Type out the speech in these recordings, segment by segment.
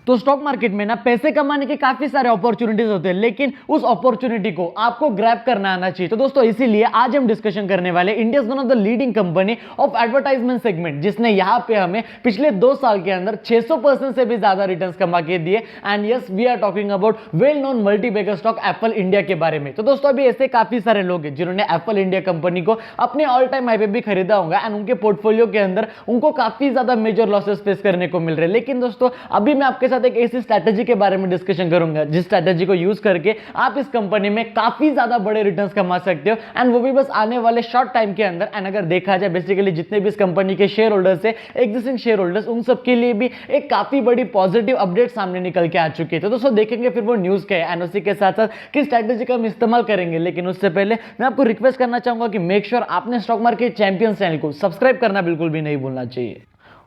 तो stock market में ना पैसे कमाने के काफी सारे अपॉर्चुनिटीज होते हैं, लेकिन उस अपॉर्चुनिटी को आपको ग्रैब करना आना चाहिए। तो दोस्तों इसीलिए आज हम डिस्कशन करने वाले India one of the leading company of advertisement segment, जिसने यहां पे हमें पिछले 2 साल के अंदर 600% से भी ज्यादा रिटर्न्स कमा के दिए। And yes, we are talking about well known multibagger stock Apple India के बारे में। तो दोस्तों अभी ऐसे काफी सारे लोग हैं जिन्होंने एप्पल इंडिया कंपनी को अपने ऑल टाइम हाई पे भी खरीदा होगा एंड उनके पोर्टफोलियो के अंदर उनको काफी ज्यादा मेजर लॉसेस फेस करने को मिल रहे हैं। लेकिन दोस्तों अभी मैं आपके साथ एक ऐसी स्ट्रैटेजी के बारे में डिस्कशन करूंगा जिस स्ट्रैटेजी को यूज करके आप इस कंपनी में काफी ज्यादा बड़े रिटर्न्स कमा सकते हो, एंड वो भी बस आने वाले शॉर्ट टाइम के अंदर। एंड अगर देखा जाए बेसिकली जितने भी इस कंपनी के शेयर होल्डर्स है, एग्जिस्टिंग शेयर होल्डर्स, उन सबके लिए भी एक काफी बड़ी पॉजिटिव अपडेट सामने निकल के आ चुकी है। तो दोस्तों देखेंगे फिर वो न्यूज क्या है एंड उसी के साथ साथ किस स्ट्रैटेजी का हम इस्तेमाल करेंगे। लेकिन उससे पहले मैं आपको रिक्वेस्ट करना चाहूंगा कि मेक श्योर आपने स्टॉक मार्केट चैंपियंस चैनल को सब्सक्राइब करना बिल्कुल भी नहीं भूलना चाहिए।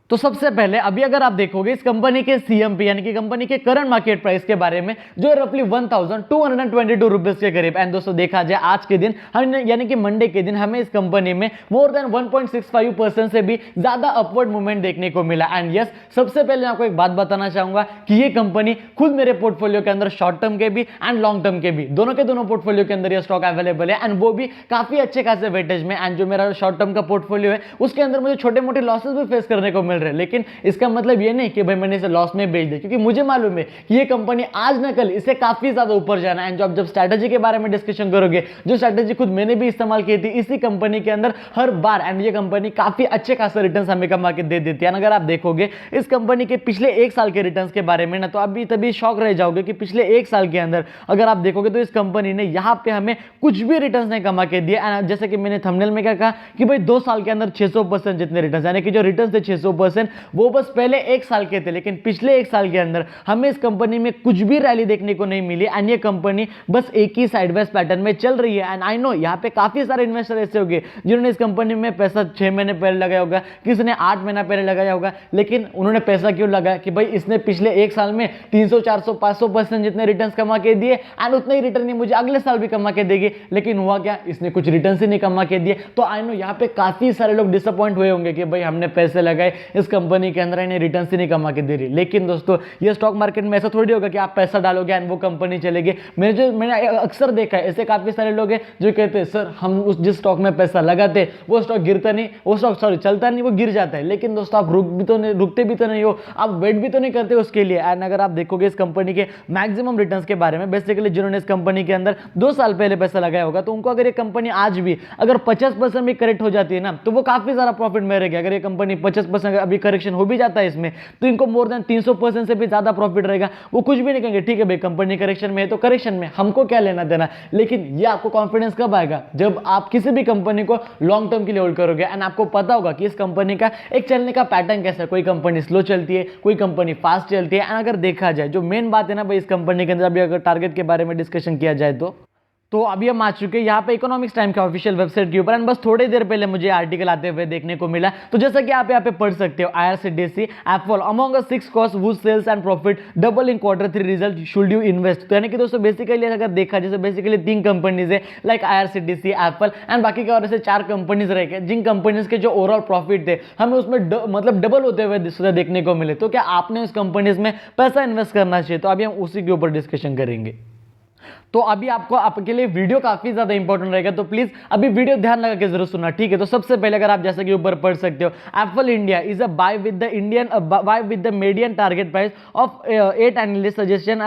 तो सबसे पहले अभी अगर आप देखोगे इस कंपनी के सीएमपी यानी कि कंपनी के करंट मार्केट प्राइस के बारे में, जो है रफली 1222 रुपीज के करीब। एंड दोस्तों देखा जाए आज के दिन हम यानी कि मंडे के दिन हमें इस कंपनी में मोर देन 1.65% से भी ज्यादा अपवर्ड मूवमेंट देखने को मिला। एंड यस, सबसे पहले मैं आपको एक बात बताना चाहूंगा कि ये कंपनी खुद मेरे पोर्टफोलियो के अंदर शॉर्ट टर्म के भी एंड लॉन्ग टर्म के भी दोनों के दोनों पोर्टफोलियो के अंदर ये स्टॉक अवेलेबल है, एंड वो भी काफी अच्छे खासे वेटेज में। एंड जो मेरा शॉर्ट टर्म का पोर्टफोलियो है उसके अंदर मुझे छोटे मोटे लॉसेस भी फेस करने को मिल रहे हैं, लेकिन इसका मतलब ये नहीं कि भाई मैंने इसे लॉस में बेच दिया, क्योंकि मुझे मालूम है कि ये कंपनी आज ना कल इसे काफी ज्यादा ऊपर जाना है। एंड जब स्ट्रैटेजी के बारे में डिस्कशन करोगे, जो स्ट्रैटेजी खुद मैंने भी इस्तेमाल की थी इसी कंपनी के अंदर हर बार, एंड ये कंपनी काफी अच्छे खासे रिटर्न्स हमें कमा के दे देती है। अगर आप देखोगे इस कंपनी के पिछले 1 साल के रिटर्न्स के बारे में ना, तो आप भी तभी शॉक रह जाओगे कि पिछले 1 साल के अंदर अगर आप देखोगे तो इस कंपनी ने यहां पे हमें कुछ भी रिटर्न्स नहीं कमा के दिया। जैसे कि मैंने थंबनेल में क्या कहा कि भाई 2 साल के अंदर 600% जितने रिटर्न्स, यानी कि जो रिटर्न्स थे 600%, वो बस पहले 1 साल के थे, लेकिन पिछले 1 साल के अंदर हमें इस कंपनी में कुछ भी रैली देखने को नहीं मिली। एंड ये कंपनी बस एक ही साइडवेज पैटर्न में चल रही है। एंड आई नो यहाँ पे काफी सारे इन्वेस्टर ऐसे होंगे जिन्होंने इस कंपनी में पैसा 6 महीने पहले लगाया होगा, किसी ने 8 महीना पहले लगाया होगा, लेकिन उन्होंने पैसा क्यों लगाया कि भाई इसने पिछले 1 साल में 300 400 500% जितने रिटर्न्स कमा के दिए एंड उतने ही रिटर्न मुझे अगले साल भी कमा के देगी। लेकिन हुआ क्या, इसने कुछ रिटर्न ही नहीं कमा के दिए। तो आई नो यहाँ पे काफी सारे लोग डिसअपॉइंट हुए होंगे कि भाई हमने पैसे लगाए इस कंपनी के अंदर, इन्हें रिटर्न ही नहीं कमा के दे रही। लेकिन दोस्तों ये स्टॉक मार्केट में ऐसा थोड़ी होगा कि आप पैसा डालोगे एंड वो कंपनी चलेगी। मैंने अक्सर देखा है ऐसे काफी सारे लोग हैं जो कहते हैं सर हम उस जिस स्टॉक में पैसा लगाते वो स्टॉक गिरता नहीं, वो स्टॉक चलता नहीं, वो गिर जाता है। लेकिन दोस्तों आप रुकते भी तो नहीं हो, आप वेट भी तो नहीं करते उसके लिए। एंड अगर आप देखोगे इस कंपनी के मैक्सिमम रिटर्न्स के बारे में, बेसिकली जिन्होंने इस कंपनी के अंदर 2 साल पहले पैसा लगाया होगा, तो उनको अगर ये कंपनी आज भी अगर 50% भी करेक्ट हो जाती है ना, तो वो काफी सारा प्रॉफिट में रहेगी। अगर ये कंपनी 50% अभी करेक्शन हो भी जाता है इसमें, तो इनको मोर देन 300% से भी ज्यादा प्रॉफिट रहेगा। वो कुछ भी नहीं कहेंगे, ठीक है भाई कंपनी करेक्शन में है तो करेक्शन में हमको क्या लेना देना। लेकिन ये आपको कॉन्फिडेंस कब आएगा, जब आप किसी भी कंपनी को लॉन्ग टर्म के लिए होल्ड करोगे एंड आपको पता होगा कि इस कंपनी का एक चलने का पैटर्न कैसा है। कोई कंपनी स्लो चलती है, कोई कंपनी फास्ट चलती है। एंड अगर देखा जाए जो मेन बात है ना भाई इस कंपनी के अंदर, अभी अगर टारगेट के बारे में डिस्कशन किया जाए तो अभी हम आ चुके हैं यहाँ पे इकोनॉमिक्स टाइम के ऑफिशियल वेबसाइट के ऊपर। एंड बस थोड़ी देर पहले मुझे आर्टिकल आते हुए देखने को मिला। तो जैसा कि आप यहाँ पे पढ़ सकते हो, IRCTC Apple among 6 cost whose sales and profit double in Q3 result should you invest. तो यानी कि दोस्तों बेसिकली अगर देखा जैसे बेसिकली 3 कंपनीज है लाइक IRCTC, एप्पल एंड बाकी के और ऐसे 4 कंपनीज रहे, जिन कंपनीज के जो ओवरऑल प्रॉफिट थे हमें उसमें मतलब डबल होते हुए देखने को मिले। तो क्या आपने उस कंपनीज में पैसा इन्वेस्ट करना चाहिए? तो अभी हम उसी के ऊपर डिस्कशन करेंगे। तो अभी आपके लिए वीडियो काफी ज्यादा इंपॉर्टेंट रहेगा, तो प्लीज अभी वीडियो ध्यान लगा के जरूर सुनना, ठीक है। तो सबसे पहले अगर आप जैसे कि ऊपर पढ़ सकते हो, Apple India is a buy with the median target price of 8 analyst suggestion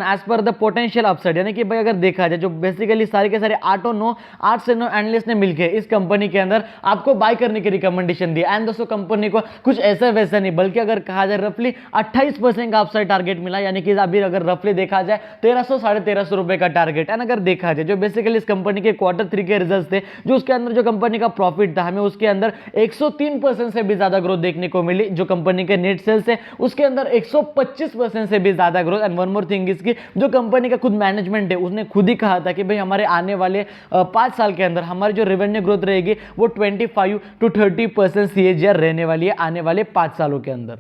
as per the potential upside. यानी कि भाई अगर देखा जाए जो बेसिकली सारे के सारे 8 से 9 एनालिस्ट ने मिलकर इस कंपनी के अंदर आपको बाय करने की रिकमेंडेशन दी। एंड दोस्तों कंपनी को कुछ ऐसा वैसा नहीं, बल्कि अगर कहा जाए रफली 28% का अपसाइड टारगेट मिला, यानी कि अभी अगर रफली देखा जाए 1300 साढ़े 1300 रुपए का टारगेट। एंड अगर देखा जाए जो बेसिकली इस कंपनी के Q3 के रिजल्ट्स थे, जो उसके अंदर जो कंपनी का प्रॉफिट था, हमें उसके अंदर 103% से भी ज्यादा ग्रोथ देखने को मिली। जो कंपनी के नेट सेल्स है उसके अंदर 125% से भी ज्यादा growth. And one more thing इसकी जो कंपनी का खुद मैनेजमेंट है उसने खुद ही कहा था कि भाई हमारे आने वाले 5 साल के अंदर हमारी जो रेवेन्यू ग्रोथ रहेगी वो 25 to 30% CAGR रहने वाली है आने वाले 5 सालों के अंदर।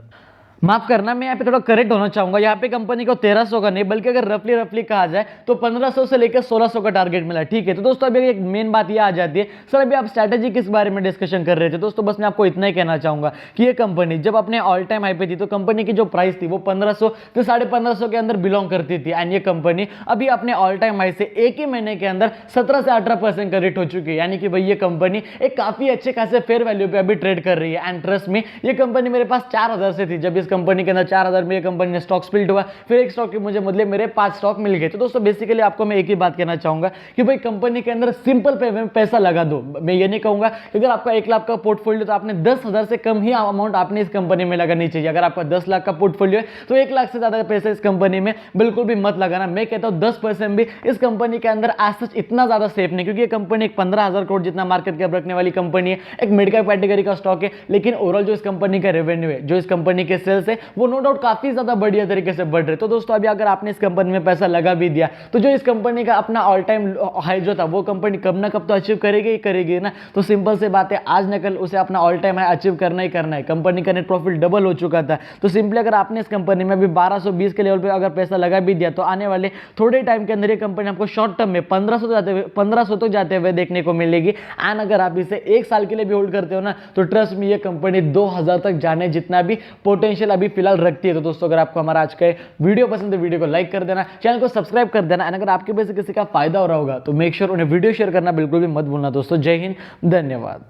माफ करना, मैं यहाँ पे थोड़ा करेक्ट होना चाहूंगा, यहाँ पे कंपनी को 1300 का नहीं बल्कि अगर रफली रफली कहा जाए तो 1500 से लेकर 1600 का टारगेट मिला। ठीक है, तो दोस्तों अभी एक मेन बात ये आ जाती है, सर अभी आप स्ट्रैटेजी किस बारे में डिस्कशन कर रहे थे। दोस्तों बस मैं आपको इतना ही कहना चाहूंगा कि ये कंपनी जब अपने ऑल टाइम हाई पे थी तो कंपनी की जो प्राइस थी वो 1500 से 1550 के अंदर बिलोंग करती थी, एंड ये कंपनी अभी अपने ऑल टाइम हाई से एक ही महीने के अंदर 17 से 18% का रेट हो चुकी है। यानी कि भाई ये कंपनी एक काफी अच्छे खासे फेयर वैल्यू पे अभी ट्रेड कर रही है। एंड ट्रस्ट में ये कंपनी मेरे पास 4000 से थी, जब इस कंपनी के अंदर 4000 में ये कंपनी ने स्टॉक स्प्लिट हुआ, फिर एक स्टॉक के मुझे मतलब मेरे 5 स्टॉक मिल गए। तो दोस्तों बेसिकली आपको मैं एक ही बात कहना चाहूंगा कि भाई कंपनी के अंदर सिंपल पे में पैसा लगा दो। मैं ये नहीं कहूंगा कि अगर आपका 1 लाख का पोर्टफोलियो तो आपने 10,000 से कम ही अमाउंट आपने इस कंपनी में लगानी चाहिए। अगर आपका 10 लाख का पोर्टफोलियो है तो 1 लाख से ज्यादा पैसा इस कंपनी में बिल्कुल भी मत लगाना। मैं कहता हूं 10% भी इस कंपनी के अंदर आज सच इतना ज्यादा सेफ नहीं, क्योंकि ये कंपनी एक 15,000 करोड़ जितना मार्केट कैप रखने वाली कंपनी है, एक मिड कैप कैटेगरी का स्टॉक है, लेकिन ओवरऑल जो इस कंपनी का रेवेन्यू है, जो इस कंपनी के सेल्स है, वो नो डाउट काफी ज्यादा बढ़िया तरीके से बढ़ रहे। तो दोस्तों अभी अगर आपने इस कंपनी में पैसा लगा भी दिया तो जो इस कंपनी का अपना ऑल टाइम हाई जो था वो कंपनी कब ना कब तो अचीव करेगी ही करेगी ना। तो सिंपल से बात है, आज न कल उसे अपना ऑल टाइम हाई अचीव करना ही करना है। कंपनी का नेट प्रॉफिट डबल हो चुका था, तो सिंपली अगर आपने इस कंपनी में भी 1220 के लेवल पे अगर पैसा लगा भी दिया तो आने वाले थोड़े टाइम के अंदर ये कंपनी आपको शॉर्ट टर्म में 1500 तक जाते हुए देखने को मिलेगी। एंड अगर आप इसे 1 साल के लिए भी होल्ड करते हो ना तो ट्रस्ट में ये कंपनी 2000 तक जाने जितना भी पोटेंशियल अभी फिलहाल रखती है। तो दोस्तों अगर आपको हमारा आज का वीडियो पसंद है, वीडियो को लाइक कर देना, चैनल को सब्सक्राइब कर देना, एंड अगर आपके वजह से किसी का फायदा हो रहा होगा तो मेक श्योर उन्हें वीडियो शेयर करना बिल्कुल भी मत भूलना। दोस्तों जय हिंद, धन्यवाद।